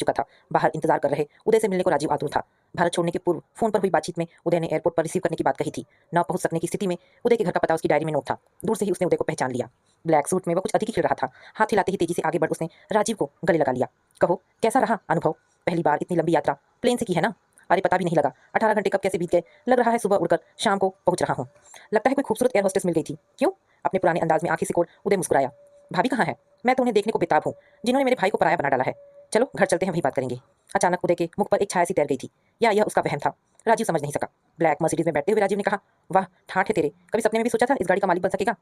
चुका था। बाहर इंतजार कर रहे उदय से मिलने को राजीव आतुर था। भारत छोड़ने के पूर्व फोन पर हुई बातचीत में उदय ने एयरपोर्ट पर रिसीव करने की बात कही थी। न पहुंच सकने की स्थिति में उदय के घर का पता उसकी डायरी में नोट था। दूर से ही उसने उदय को पहचान लिया। ब्लैक सूट में वह कुछ अधिक ही खिल रहा था। हाथ हिलाते ही तेजी से आगे बढ़ उसने राजीव को गले लगा लिया। कहो, कैसा रहा अनुभव? पहली बार इतनी लंबी यात्रा प्लेन से की है ना? अरे पता भी नहीं लगा 18 घंटे कब कैसे बीत गए। लग रहा है सुबह उड़कर शाम को पहुंच रहा हूँ। लगता है कोई खूबसूरत एयर होस्टेस मिल गई थी। क्यों? अपने पुराने अंदाज में आंखें सिकोड़ उदय मुस्कुराया। भाभी कहाँ है? मैं तो उन्हें देखने को बेताब हूँ, जिन्होंने मेरे भाई को पराया बना डाला है। चलो घर चलते हैं, वहीं बात करेंगे। अचानक उदय के मुख पर एक छाया सी तैर गई थी। या यह उसका वहम था? राजीव समझ नहीं सका। ब्लैक मर्सिडीज में बैठते हुए राजीव ने कहा, वाह ठाठ है तेरे। कभी सपने में भी सोचा था इस गाड़ी का मालिक बन सकेगा?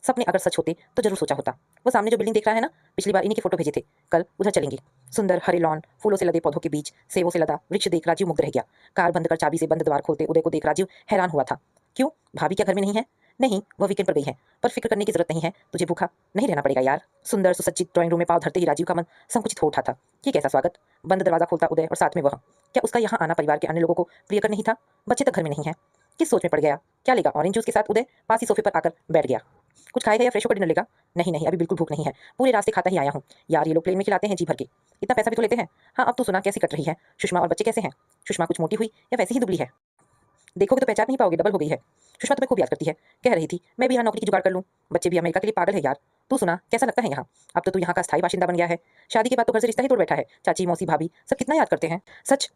सपने अगर सच होते तो जरूर सोचा होता। वो सामने जो बिल्डिंग देख रहा है ना, पिछली बार इन्हीं के फोटो भेजे थे। कल उधर चलेंगे। सुंदर हरे लॉन, फूलों से लदे पौधों के बीच सेवों से लदा वृक्ष देख राजीव मुग्ध रह गया। कार बंद कर चाबी से बंद द्वार खोलते उदय को देख राजीव हैरान हुआ था। क्यों, भाभी क्या घर में नहीं है? नहीं, वह वीकेंड पर गई है। पर फिक्र करने की जरूरत नहीं है, तुझे भूखा नहीं रहना पड़ेगा यार। सुंदर सुसज्जित ड्राइंग रूम में पांव धरते ही राजीव का मन संकुचित हो उठा था। ये कैसा स्वागत? बंद दरवाजा खोलता उदय और साथ में वह। क्या उसका यहाँ आना परिवार के अन्य लोगों को प्रियकर नहीं था? बच्चे तक घर में नहीं है। किस सोच में पड़ गया? क्या लेगा ऑरेंज जूस के साथ उदय पास ही सोफे पर आकर बैठ गया। कुछ खाएगा या फ्रेश होकर डिनर लेगा? नहीं नहीं, अभी बिल्कुल भूख नहीं है। पूरे रास्ते खाता ही आया हूँ यार। ये लोग प्लेन में खिलाते हैं जी भर के। इतना पैसा भी तो लेते हैं। हाँ अब तो सुना कैसी कट रही है। सुषमा और बच्चे कैसे हैं? सुषमा कुछ मोटी हुई या वैसे ही दुबली है? देखोगे तो पहचान नहीं पाओगे, डबल हो गई है। सुषमा तुम्हें खूब याद करती है। कह रही थी मैं भी यहाँ नौकरी की जुगाड़ कर लूँ। बच्चे भी अमेरिका के लिए पागल है यार। तू सुना कैसा लगता है यहाँ? अब तो तू यहाँ का स्थायी बाशिंदा बन गया है। शादी के बाद तो घर से रिश्ता ही तोड़ बैठा है। चाची मौसी भाभी सब कितना याद करते हैं। सच,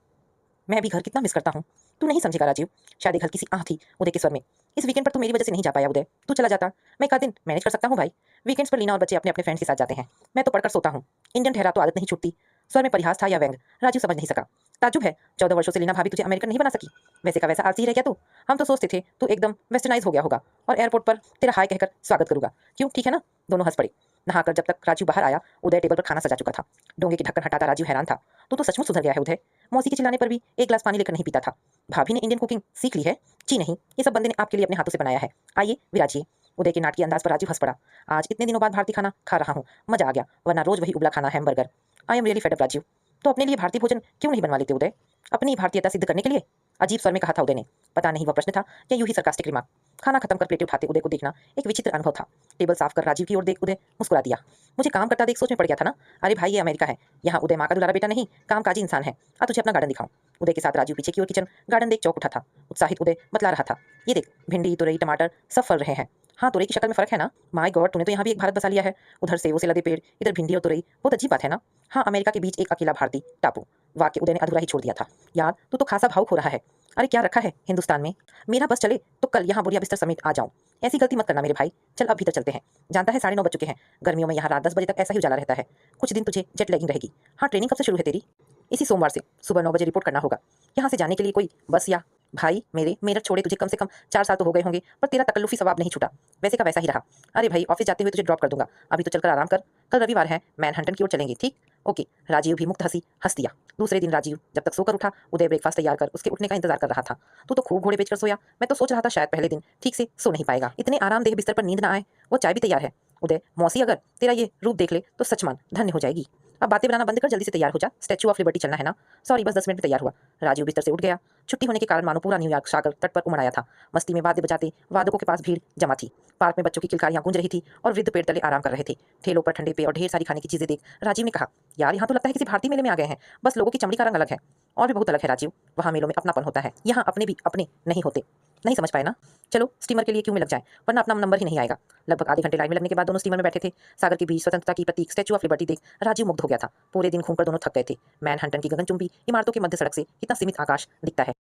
मैं भी घर कितना मिस करता हूँ। तू नहीं समझेगा राजीव। शादी घर की सी आह थी उदय के स्वर में। इस वीकेंड पर तू मेरी वजह से नहीं जा पाया उदय। तू चला जाता, मैं एक आध दिन मैनेज कर सकता हूँ भाई। वीकेंड्स पर लीना और बच्चे अपने अपने फ्रेंड्स के साथ जाते हैं। मैं तो पढ़कर सोता हूँ। इंडियन ठहरा तो आदत नहीं छूटती। स्वर में परिहास था या व्यंग, राजीव समझ नहीं सका। ताजुब है, 14 वर्षों से लीना भाभी तुझे अमेरिकन नहीं बना सकी। वैसे का वैसा आलसी रह गया तू। हम तो सोचते थे तू एकदम वेस्टर्नाइज हो गया होगा और एयरपोर्ट पर तेरा हाय कहकर स्वागत करूंगा। क्यों, ठीक है ना? दोनों हंस पड़े। नहाकर जब तक राजीव बाहर आया, उदय टेबल पर खाना सजा चुका था। डोंगे की ढक्कन हटाता राजीव हैरान था। तू तो सचमुच सुधर गया है उदय। मौसी के चिल्लाने पर भी एक गिलास पानी लेकर नहीं पीता था। भाभी ने इंडियन कुकिंग सीख ली है? जी नहीं, ये सब बंदे ने आपके लिए अपने हाथों से बनाया है। आइए विराजिए। उदय के नाटकीय अंदाज पर राजीव हंस पड़ा। आज इतने दिनों बाद भारतीय खाना खा रहा हूँ, मजा आ गया, वरना रोज वही उबला खाना hamburger. I am really fed up Rajiv. तो अपने लिए भारतीय भोजन क्यों नहीं बनवा लेते उदय? अपनी भारतीयता सिद्ध करने के लिए, अजीब स्वर में कहा था उदय ने। पता नहीं वह प्रश्न था या यूं ही सरकास्टिक रिमार्क। खाना खत्म कर प्लेटें उठाते उदय को देखना एक विचित्र अनुभव था। टेबल साफ कर राजीव की ओर देख उदय मुस्कुरा दिया। मुझे काम करता देख सोच में पड़ गया था ना। अरे भाई ये अमेरिका है, यहाँ उदय माँ का दुलारा बेटा नहीं, कामकाजी इंसान है। आ तुझे अपना गार्डन दिखाऊं। उदय के साथ राजीव पीछे की ओर किचन गार्डन देख चौक उठा था। उत्साहित उदय बतला रहा था, ये देख भिंडी तुरई टमाटर सब फल रहे हैं। हाँ तुरई की शक्ल में फर्क है ना। माय गॉड, तूने तो यहाँ भी एक भारत बसा लिया है। उधर सेवों से लदे पेड़, इधर भिंडी और तुरई। बहुत अजीब बात है ना। हाँ, अमेरिका के बीच एक अकेला भारतीय टापू। वाक्य उदय ने अधूरा ही छोड़ दिया था। यार तू तो खासा भावुक हो रहा है। अरे क्या रखा है हिंदुस्तान में? मेरा बस चले तो कल यहाँ बोरिया बिस्तर समेत आ जाऊं। ऐसी गलती मत करना मेरे भाई। चल अब भीतर चलते हैं। जानता है 9:30 बज चुके हैं। गर्मियों में यहाँ रात 10 बजे तक ऐसा ही उजाला रहता है। कुछ दिन तुझे जेट लैगिंग रहेगी। हाँ, ट्रेनिंग कब से शुरू है तेरी? इसी सोमवार से सुबह 9 बजे रिपोर्ट करना होगा। यहाँ से जाने के लिए कोई बस या? भाई मेरे मेरठ छोड़े तुझे कम से कम 4 साल तो हो गए होंगे, पर तेरा तकल्लुफी स्वभाव नहीं छूटा। वैसे का वैसा ही रहा। अरे भाई ऑफिस जाते हुए तुझे ड्रॉप कर दूंगा। अभी तो चलकर आराम कर। कल रविवार है, मैनहट्टन की ओर चलेंगे, ठीक? ओके। राजीव भी मुक्त हंसी हंस दिया। दूसरे दिन राजीव जब तक सोकर उठा, उदय ब्रेकफास्ट तैयार कर उसके उठने का इंतजार कर रहा था। तू तो खूब घोड़े बेचकर सोया। मैं तो सोच रहा था शायद पहले दिन ठीक से सो नहीं पाएगा, इतने आरामदेह बिस्तर पर नींद ना आए। वो चाय भी तैयार है। उदय, मौसी अगर तेरा ये रूप देख ले तो सच मान धन्य हो जाएगी। अब बातें बनाना बंद कर, जल्दी से तैयार हो जा। स्टैच्यू ऑफ लिबर्टी चलना है ना। सॉरी, बस 10 मिनट में तैयार हुआ। राजीव बिस्तर से उठ गया। छुट्टी होने के कारण मानो पूरा न्यूयॉर्क सागर तट पर उमड़ आया था। मस्ती में वाद्य बजाते वादकों के पास भीड़ जमा थी। पार्क में बच्चों की किलकारियां गूंज रही थी और वृद्ध पेड़ तले आराम कर रहे थे। ठेलों पर ठंडे पेय और ढेर सारी खाने की चीजें देख राजीव ने कहा, यार यहाँ तो लगता है किसी भारतीय मेले में आ गए हैं। बस लोगों की चमड़ी का रंग अलग है। और भी बहुत अलग है राजीव। वहाँ मेलों में अपनापन होता है, यहाँ अपने भी अपने नहीं होते। नहीं समझ पाए ना? चलो स्टीमर के लिए क्यों में लग जाए, वरना अपना नंबर ही नहीं आएगा। लगभग आधे घंटे लाइन में लगने के बाद दोनों स्टीमर में बैठे थे। सागर के बीच स्वतंत्रता की प्रतीक स्टैच्यू ऑफ लिबर्टी देख राजीव मुग्ध हो गया था। पूरे दिन घूमकर दोनों थक गए थे। मैनहट्टन की गगनचुंबी इमारतों के मध्य सड़क से कितना सीमित आकाश दिखता है।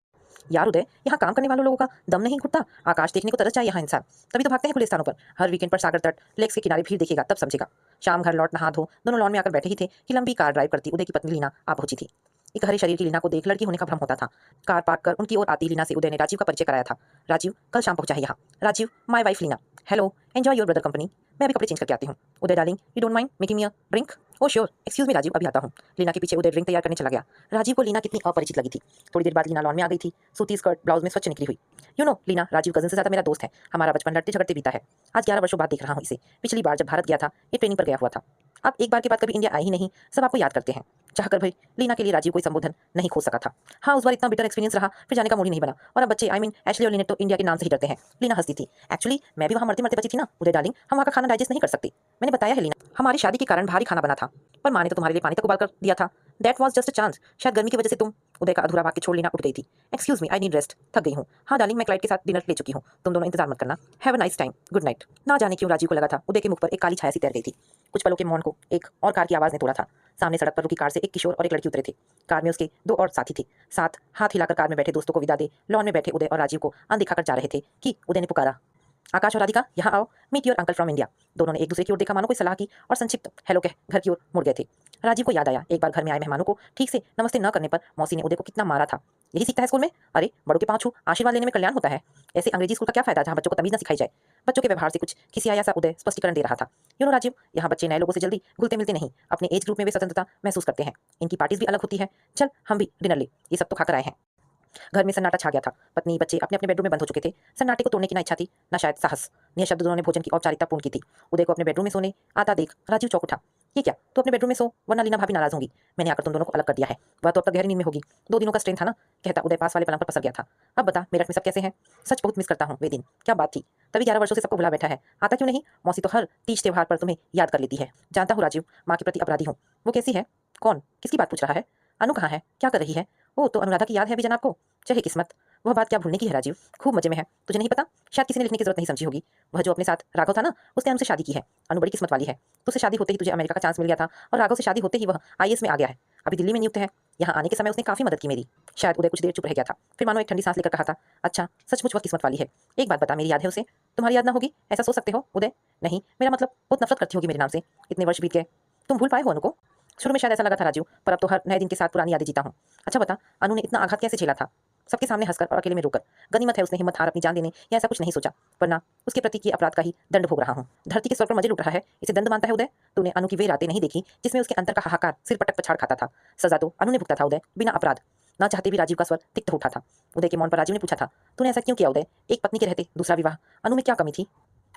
यार उदय, यहाँ काम करने वालों लोगों का दम नहीं घुटता। आकाश देखने को तरस जाए यहाँ इंसान, तभी तो भागते हैं खुले स्थानों पर। हर वीकेंड पर सागर तट लेक्स के किनारे भीड़ देखेगा तब समझेगा। शाम घर लौट नहा धो दोनों लॉन में आकर बैठे ही थे कि लंबी कार ड्राइव करती उदय की पत्नी लीना आ पहुंची थी। एक हरे शरीर की लीना को देख लड़की होने का भ्रम होता था। कार पार्क कर उनकी ओर आती लीना से उदय ने राजीव का परिचय कराया था। राजीव कल शाम पहुंचा है यहाँ। Rajeev, my wife Leena. Hello, enjoy your brother company. मैं अभी कपड़े चेंज करके आती हूँ। Uday darling, you don't mind making me a drink? Oh sure, excuse me Rajeev, अभी आता हूँ। लीना के पीछे उदय ड्रिंक तैयार करने चला गया। राजीव को लीना कितनी अपरिचित लगी थी। थोड़ी देर बाद लीना लॉन में आ गई थी। सूती स्कर्ट ब्लाउज में स्वच्छ निकली हुई। You know Leena, Rajiv cousin से ज्यादा मेरा दोस्त है। हमारा बचपन लड़ते झगड़ते बीता है। आज 11 वर्षों बाद देख रहा हूँ इसे। पिछली बार जब भारत गया था ये ट्रेनिंग पर गया हुआ था। अब एक बार के बाद कभी इंडिया आए ही नहीं, सब आपको याद करते हैं। चाहकर भी लीना के लिए राजीव कोई संबोधन नहीं खोज सका था। हाँ, उस बार इतना बिटर एक्सपीरियंस रहा, फिर जाने का मूड ही नहीं बना। और अब बच्चे आई मीन एशली और लिनेट तो इंडिया के नाम से ही डरते हैं। लीना हंसती थी। एक्चुअली मैं भी वहाँ मरते मरते बची थी ना उदय डार्लिंग, हम वहाँ का खाना डाइजेस्ट नहीं कर सकते। मैंने बताया है लीना, हमारी शादी के कारण भारी खाना बना था, पर माँ ने तो तुम्हारे लिए पानी तक उबाल कर दिया था। That was just a chance. शायद गर्मी की वजह से तुम उदय का अधूरा वाक्य छोड़ लेना उठ गई थी। Excuse me, I need rest, थक गई हूँ। हाँ डार्लिंग, मैं क्लाइंट के साथ डिनर ले चुकी हूँ, तुम दोनों इंतजार मत करना। Have a nice time, good night. ना जाने क्यों राजीव को लगा था उदय के मुख पर एक काली छाया सी तैर गई थी। कुछ पलों के मौन को एक और कार की आवाज ने तोड़ा था। सामने सड़क पर रुकी कार से एक किशोर और एक लड़की उतरे थे। कार में उसके दो और साथी थे। साथ हाथ हिलाकर कार में बैठे दोस्तों को विदा दे लॉन में बैठे उदय और राजीव को अनदेखा कर जा रहे थे कि उदय ने पुकारा, आकाश और राधिका यहाँ आओ, meet your uncle from India. दोनों ने एक दूसरे की ओर देखा, मानो कोई सलाह की और संक्षिप्त हेलो कह घर की ओर मुड़ गए थे। राजीव को याद आया, एक बार घर में आए मेहमानों को ठीक से नमस्ते न करने पर मौसी ने उदय को कितना मारा था। यही सीखता है स्कूल में? अरे बड़ों के पाँव छू आशीर्वाद लेने में कल्याण होता है। ऐसे अंग्रेजी स्कूल का क्या फायदा जहाँ बच्चों को तमीज न सिखाई जाए। बच्चों के व्यवहार से कुछ खिसियाया सा उदय स्पष्टीकरण दे रहा था। राजीव, यहाँ बच्चे नए लोगों से जल्दी घुलते मिलते नहीं, अपने एज ग्रुप में वे स्वतंत्रता महसूस करते हैं। इनकी पार्टीज भी अलग होती है। चल हम भी डिनर ले, ये सब तो खाकर आए हैं। घर में सन्नाटा छा गया था। पत्नी बच्चे अपने अपने बेडरूम में बंद हो चुके थे। सन्नाटे को तोड़ने की ना इच्छा थी, ना शायद साहस। निःशब्द दोनों ने भोजन की औपचारिकता पूर्ण की थी। उदय को अपने बेडरूम में सोने आता देख राजीव चौंक उठा। ये क्या, तू अपने बेडरूम में सो, वरना लीना भाभी नाराज होंगी। मैंने आकर तुम दोनों को अलग कर दिया है। वह तो अब तक गहरी नींद में होगी। 2 दिनों का स्ट्रेन था ना, कहता उदय पास वाले पलंग पर पसर गया था। अब बता मेरठ में सब कैसे हैं? सच बहुत मिस करता हूँ वे दिन, क्या बात थी। तभी 11 वर्षों से सबको भुला बैठा है। आता क्यों नहीं? मौसी तो हर तीज त्योहार पर तुम्हें याद कर लेती है। जानता हूँ राजीव, माँ के प्रति अपराधी हूँ। वो कैसी है? कौन, किसकी बात पूछ रहा है? अनु कहाँ है, क्या कर रही है? ओ तो अनुराधा की याद है भी जनाब को। चाहे किस्मत, वह बात क्या भूलने की है राजीव, खूब मजे में है। तुझे नहीं पता? शायद किसी ने लिखने की जरूरत नहीं समझी होगी। वह जो अपने साथ राघव था ना, उसने अनु से शादी की है। अनु बड़ी किस्मत वाली है। तुझसे शादी होते ही तुझे अमेरिका का चांस मिल गया था और राघव से शादी होते ही वह आईएएस में आ गया है। अभी दिल्ली में नियुक्त है। यहाँ आने के समय उसने काफी मदद की मेरी। शायद उदय कुछ देर चुप रह गया था, फिर मानो एक ठंडी सांस लेकर कहा था, अच्छा सचमुच वह किस्मत वाली है। एक बात बता, मेरी याद है उसे? तुम्हारी याद ना होगी ऐसा सोच सकते हो उदय? नहीं, मेरा मतलब बहुत नफरत करती होगी मेरे नाम से। इतने वर्ष बीत गए, तुम भूल पाए हो अनु को? शुरू में शायद ऐसा लगा था राजीव, पर अब तो हर नए दिन के साथ पुरानी यादें जीता हूँ। अच्छा बता, अनु ने इतना आघात कैसे झेला था? सबके सामने हंसकर और अकेले में रोकर। गनीमत है उसने हिम्मत हार अपनी जान देने या ऐसा कुछ नहीं सोचा, वरना उसके प्रति किए अपराध का ही दंड भोग रहा हूँ। धरती के स्वर पर मजे लुट रहा है, इसे दंड मानता है उदय? तूने अनु की वे रातें नहीं देखी जिसमें उसके अंतर का हाहाकार सिर पटक पछाड़ खाता था। सजा तो अनु ने भुगता था उदय, बिना अपराध। ना चाहते भी राजीव का स्वर तिक्त उठा था। उदय के मौन पर राजीव ने पूछा था, तूने ऐसा क्यों किया उदय? एक पत्नी के रहते दूसरा विवाह, अनु में क्या कमी थी?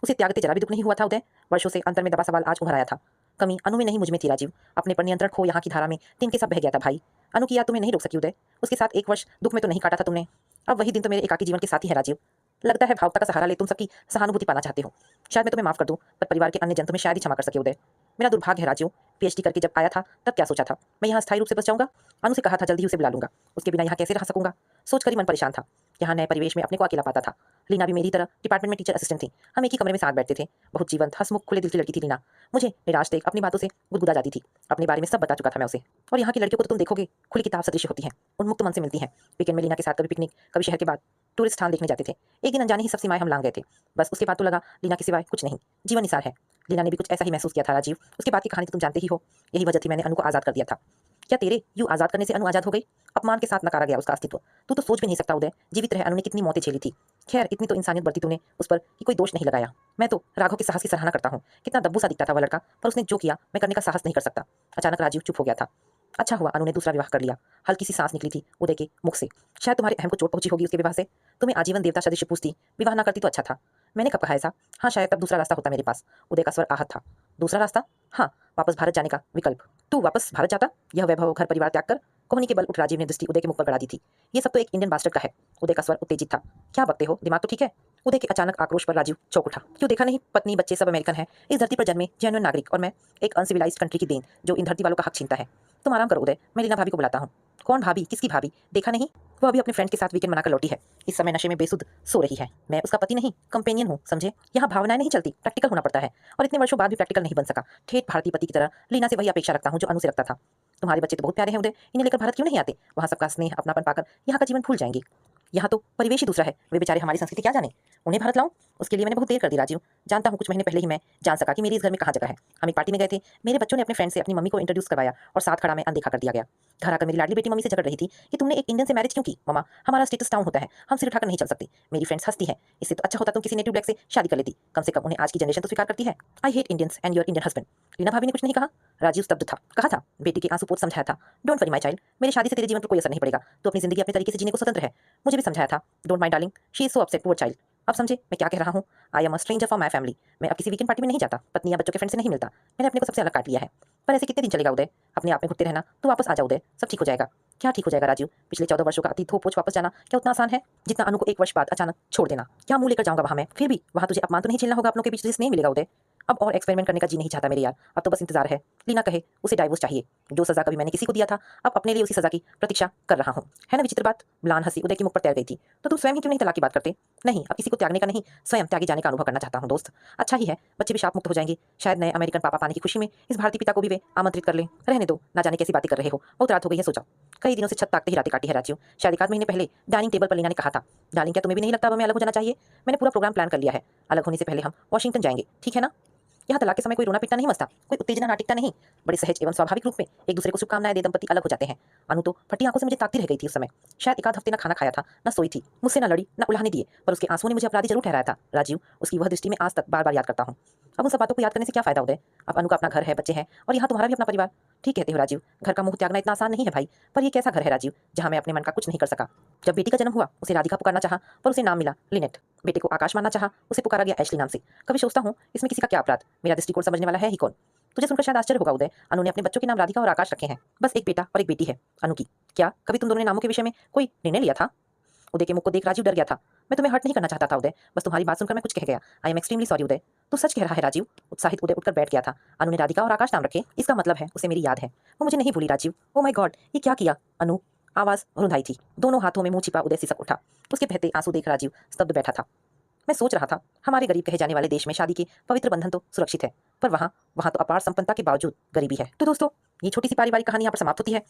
उसे त्यागते जरा भी दुख नहीं हुआ था उदय? वर्षों से अंतर में दबा सवाल आज उभर आया था। कमी अनु में नहीं मुझ में थी राजीव। अपने पर नियंत्रण खो यहाँ की धारा में तिनके सब बह गया था भाई। अनु की याद तुम्हें नहीं रोक सकी उदय। उसके साथ 1 वर्ष दुख में तो नहीं काटा था तुमने। अब वही दिन तो मेरे एकाकी जीवन के साथी है राजीव। लगता है भावुकता का सहारा ले तुम सबकी सहानुभूति पाना चाहते हो। शायद मैं तुम्हें माफ कर दूं, पर परिवार के अन्य जन तुम्हें शायद ही क्षमा कर सके उदय। मेरा दुर्भाग्य है राजीव। पीएचडी करके जब आया था तब क्या सोचा था, मैं यहाँ स्थायी रूप से बस जाऊंगा? अनु से कहा था जल्दी उसे बुला लूंगा, उसके बिना यहाँ कैसे रह सकूंगा? सोचकर ही मन परेशान था। यहाँ नए परिवेश में अपने को अकेला पाता था। लीना भी मेरी तरह डिपार्टमेंट में टीचर असिस्टेंट थी। हम एक ही कमरे में साथ बैठते थे। बहुत जीवंत, हंसमुख, खुले दिल की लड़की थी लीना। मुझे निराश देख अपनी बातों से गुदगुदा जाती थी। अपने बारे में सब बता चुका था मैं उसे। और यहाँ की लड़कियों को तो तुम देखोगे खुली किताब सदृश होती हैं, उन्मुक्त मन से मिलती हैं। वीकेंड में लीना के साथ कभी पिकनिक, कभी शहर के बाद टूरिस्ट स्थान देखने जाते थे। एक दिन अनजाने ही सब सीमाएं हम लांग गए थे। बस उसके बाद तो लगा लीना के सिवाय कुछ नहीं, जीवन निसार है। लीना ने भी कुछ ऐसा ही महसूस किया था राजीव। उसके बाद की कहानी तो तुम जानते ही हो। यही वजह थी मैंने अनु को आजाद कर दिया था। क्या तेरे यूं आजाद करने से अनु आजाद हो गई? अपमान के साथ नकारा गया उसका अस्तित्व। तू तो सोच भी नहीं सकता उदय, जीवित रहे अनु ने कितनी मौतें झेली थी। खैर इतनी तो इंसानियत बरती तूने उस पर कि कोई दोष नहीं लगाया। मैं तो राघव के साहस की सराहना करता हूँ। कितना दब्बू सा दिखता था वह लड़का, पर उसने जो किया मैं करने का साहस नहीं कर सकता। अचानक राजीव चुप हो गया था। अच्छा हुआ अनु ने दूसरा विवाह कर लिया। हल्की सी सांस निकली थी उदय के मुख से। शायद तुम्हारे अहम को चोट पहुंची होगी उसके विवाह से। तुम्हें आजीवन देवता सदृश पूछती, विवाह ना करती तो अच्छा था। मैंने कब कहा ऐसा? हाँ शायद तब दूसरा रास्ता होता मेरे पास। उदय का स्वर आहत था। दूसरा रास्ता? हाँ, वापस भारत जाने का विकल्प। तू वापस भारत जाता? यह वैभव, घर परिवार त्याग कर? कोहनी के बल उठ राजीव ने दृष्टि उदय के मुख पर गड़ा दी थी। ये सब तो एक इंडियन बास्टर्ड का है। उदय का स्वर उत्तेजित था। क्या बकते हो, दिमाग तो ठीक है? उदय के अचानक आक्रोश पर राजीव चौंक उठा। क्यों, देखा नहीं, पत्नी बच्चे सब अमेरिकन है। इस धरती पर जन्मे जेन्युइन नागरिक, और मैं एक अनसिविलाइज्ड कंट्री की देन जो इन धरती वालों का हक छीनता है। तुम आराम करो उदय, मैं लीना भाभी को बुलाता हूँ। कौन भाभी, किसकी भाभी? देखा नहीं, वो अभी अपने फ्रेंड के साथ वीकेंड मनाकर लौटी है। इस समय नशे में बेसुध सो रही है। मैं उसका पति नहीं, कंपेनियन हूँ, समझे? यहाँ भावनाएं नहीं चलती, प्रैक्टिकल होना पड़ता है। और इतने वर्षों बाद भी प्रैक्टिकल नहीं बन सका। ठेठ भारतीय पति की तरह लीना से वही अपेक्षा रखता हूँ जो अनु से रखता था। तुम्हारे बच्चे तो बहुत प्यारे हैं उदय, इन्हें लेकर भारत क्यों नहीं आते? वहाँ सबका स्नेह अपनापन पाकर यहाँ का जीवन भूल जाएंगे। यहाँ तो परिवेश ही दूसरा है। वे बेचारे हमारी संस्कृति क्या जाने। उन्हें भारत लाऊं? उसके लिए मैंने बहुत देर कर दी राजीव। जानता हूँ कुछ महीने पहले ही मैं जान सका कि मेरी इस घर में कहाँ जगह है। हम एक पार्टी में गए थे। मेरे बच्चों ने अपने फ्रेंड से अपनी मम्मी को इंट्रोड्यूस करवाया और साथ खड़ा मैं अनदेखा कर दिया गया। घर आकर मेरी लाडली बेटी मम्मी से झगड़ रही थी कि तुमने एक इंडियन से मैरिज क्यों की? मम्मा, हमारा स्टेटस डाउन होता है, हम सिर उठाकर नहीं चल सकते। मेरी फ्रेंड्स हंसती है। इससे तो अच्छा होता तुम किसी नेटिव ब्लैक से शादी कर लेती। कम से कम उन्हें आज की जनरेशन तो स्वीकार करती है। I hate Indians and your Indian husband. Leena भाभी ने कुछ नहीं कहा। राजीव स्तब्ध था। कहा था, बेटी के आंसू पोंछ समझाया था, डोंट वरी माय चाइल्ड, मेरी शादी से तेरे जीवन पर कोई असर नहीं पड़ेगा। तो अपनी जिंदगी अपने तरीके से जीने को स्वतंत्र है। मुझे भी समझाया था, don't mind darling, she is so upset, poor child. अब समझे मैं क्या कह रहा हूँ। I am a stranger for my family. मैं अब किसी वीकेंड पार्टी में नहीं जाता, पत्नी या बच्चों के फ्रेंड से नहीं मिलता। मैंने अपने को सबसे अलग काट लिया है। पर ऐसे कितने दिन चलेगा उदय? अपने आप में घुटते रहना। तो वापस आ जाओ उदय, सब ठीक हो जाएगा। क्या ठीक हो जाएगा राजीव? पिछले 14 वर्षों का अतीत धो पोछ वापस जाना क्या उतना आसान है जितना अनु को 1 वर्ष बाद अचानक छोड़ देना? क्या मुंह लेकर जाऊंगा वहां मैं? फिर भी वहां तुझे अपमान तो नहीं झेलना होगा, अपनों के बीच तुझे स्नेह मिलेगा उदय। अब और एक्सपेरिमेंट करने का जी नहीं चाहता मेरे यार। अब तो बस इंतजार है। लीना कहे उसे डाइवोर्स चाहिए। जो सजा कभी मैंने किसी को दिया था, अब अपने लिए उसी सजा की प्रतीक्षा कर रहा हूँ। है ना विचित्र बात? म्लान हंसी उदय की मुख पर तैर गई थी। तो तुम स्वयं ही क्यों नहीं तलाक की बात करते? नहीं, अब किसी को त्यागने का नहीं, स्वयं त्यागे जाने का अनुभव करना चाहता हूँ दोस्त। अच्छा ही है, बच्चे भी शाप मुक्त हो जाएंगे। शायद नए अमेरिकन पापा पाने की खुशी में इस भारतीय पिता को भी वे आमंत्रित कर लें। रहने दो, ना जाने कैसी बातें कर रहे हो। बहुत रात हो गई है, सो जाओ। कई दिनों से छत ताकते ही रातें काटी है राजीव। शायद 1 आध महीने पहले डाइनिंग टेबल पर लीना ने कहा था, डार्लिंग क्या तुम्हें भी नहीं लगता अब हमें अलग हो जाना चाहिए? मैंने पूरा प्रोग्राम प्लान कर लिया है। अलग होने से पहले हम वॉशिंगटन जाएंगे, ठीक है ना? यहाँ तलाक के समय कोई रोना पीटना नहीं मचता, कोई उत्तेजना नाटिकता नहीं। बड़े सहज एवं स्वाभाविक रूप में एक दूसरे को शुभकामनाएं दे दंपति अलग हो जाते हैं। अनु तो फटी आंखों से मुझे ताकती रह गई थी उस समय। शायद 1 आध हफ्ते ना खाना खाया था, ना सोई थी, मुझसे ना लड़ी, ना उल्हाने दिए, पर उसके आंसुओं ने मुझे अपराधी जरूर ठहराया था राजीव। उसकी वह दृष्टि में आज तक बार बार याद करता हूँ। अब उन सब बातों को याद करने से क्या फायदा उदय? अब अनु का अपना घर है, बच्चे हैं, और यहाँ तुम्हारा भी अपना परिवार। ठीक कहते हो राजीव, घर का मुंह त्यागना इतना आसान नहीं है भाई। पर ये कैसा घर है राजीव जहाँ मैं अपने मन का कुछ नहीं कर सका? जब बेटी का जन्म हुआ उसे राधिका पुकारना चाहा, पर उसे नाम मिला लिनेट। बेटे को आकाश मानना चाहा, उसे पुकारा गया एशली नाम से। कभी सोचता हूँ इसमें किसी का क्या अपराध? मेरा दृष्टिकोण समझने वाला है ही कौन? तुझे सुनकर शायद आश्चर्य होगा उदय, अनु ने अपने बच्चों के नाम राधिका और आकाश रखे हैं। बस एक बेटा और एक बेटी है अनु की। क्या कभी तुम दोनों ने नामों के विषय में कोई निर्णय लिया था? उदय के मुख को देख राजीव डर गया था। मैं तुम्हें हर्ट नहीं करना चाहता था उदय, बस तुम्हारी बात सुनकर मैं कुछ कह गया। आई एम एक्सट्रीमली सॉरी उदय। तू सच कह रहा है राजीव? उत्साहित उदय उठकर बैठ गया था। अनु ने राधिका और आकाश नाम रखे, इसका मतलब है उसे मेरी याद है। वो मुझे नहीं भूली राजीव। ओ माय गॉड, ये क्या किया अनु? आवाज रुंधाई थी। दोनों हाथों में मुंह छिपा उदय सिसक उठा। उसके बहते आंसू देख राजीव स्तब्ध बैठा था। मैं सोच रहा था हमारे गरीब कहे जाने वाले देश में शादी के पवित्र बंधन तो सुरक्षित है, पर वहाँ वहाँ तो अपार संपन्नता के बावजूद गरीबी है। तो दोस्तों, ये छोटी सी पारिवारिक कहानी यहाँ पर समाप्त होती है।